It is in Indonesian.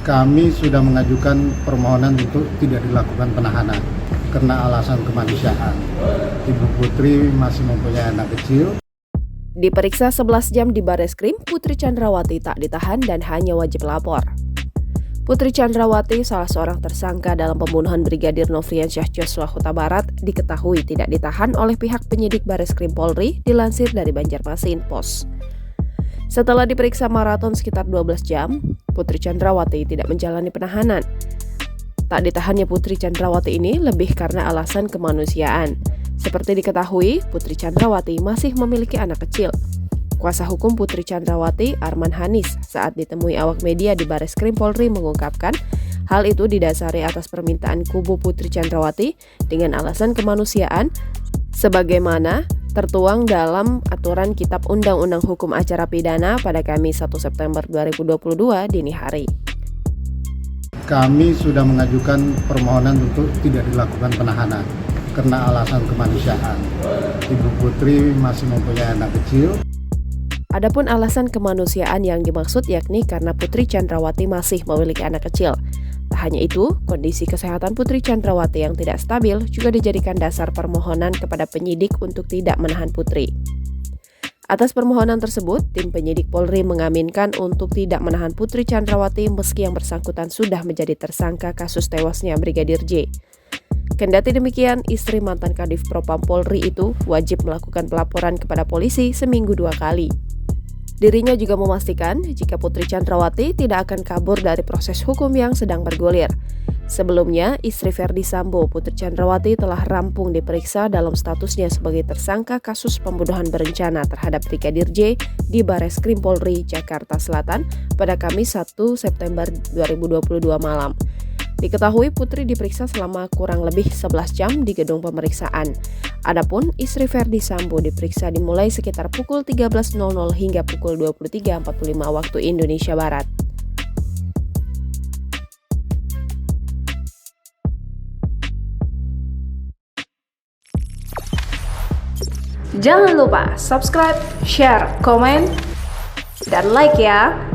Kami sudah mengajukan permohonan untuk tidak dilakukan penahanan karena alasan kemanusiaan. Ibu Putri masih mempunyai anak kecil. Diperiksa 11 jam di Bareskrim, Putri Chandrawati tak ditahan dan hanya wajib lapor. Putri Chandrawati, salah seorang tersangka dalam pembunuhan Brigadir Nofriansyah Joshua Huta Barat, diketahui tidak ditahan oleh pihak penyidik Bareskrim Polri, dilansir dari Banjarmasin Post. Setelah diperiksa maraton sekitar 12 jam, Putri Chandrawati tidak menjalani penahanan. Tak ditahannya Putri Chandrawati ini lebih karena alasan kemanusiaan. Seperti diketahui, Putri Chandrawati masih memiliki anak kecil. Kuasa hukum Putri Chandrawati, Arman Hanis, saat ditemui awak media di Bareskrim Polri mengungkapkan, hal itu didasari atas permintaan kubu Putri Chandrawati dengan alasan kemanusiaan, sebagaimana tertuang dalam aturan Kitab Undang-Undang Hukum Acara Pidana pada Kamis 1 September 2022 dini hari. Kami sudah mengajukan permohonan untuk tidak dilakukan penahanan karena alasan kemanusiaan. Ibu Putri masih mempunyai anak kecil. Adapun alasan kemanusiaan yang dimaksud yakni karena Putri Chandrawati masih memiliki anak kecil. Tak hanya itu, kondisi kesehatan Putri Chandrawati yang tidak stabil juga dijadikan dasar permohonan kepada penyidik untuk tidak menahan Putri. Atas permohonan tersebut, tim penyidik Polri mengaminkan untuk tidak menahan Putri Chandrawati meski yang bersangkutan sudah menjadi tersangka kasus tewasnya Brigadir J. Kendati demikian, istri mantan Kadif Propam Polri itu wajib melakukan pelaporan kepada polisi seminggu 2 kali. Dirinya juga memastikan jika Putri Chandrawati tidak akan kabur dari proses hukum yang sedang bergulir. Sebelumnya, istri Ferdy Sambo, Putri Chandrawati, telah rampung diperiksa dalam statusnya sebagai tersangka kasus pembunuhan berencana terhadap Brigadir J di Bareskrim Polri, Jakarta Selatan pada Kamis 1 September 2022 malam. Diketahui Putri diperiksa selama kurang lebih 11 jam di gedung pemeriksaan. Adapun istri Ferdy Sambo diperiksa dimulai sekitar pukul 13.00 hingga pukul 23.45 waktu Indonesia Barat. Jangan lupa subscribe, share, komen, dan like ya!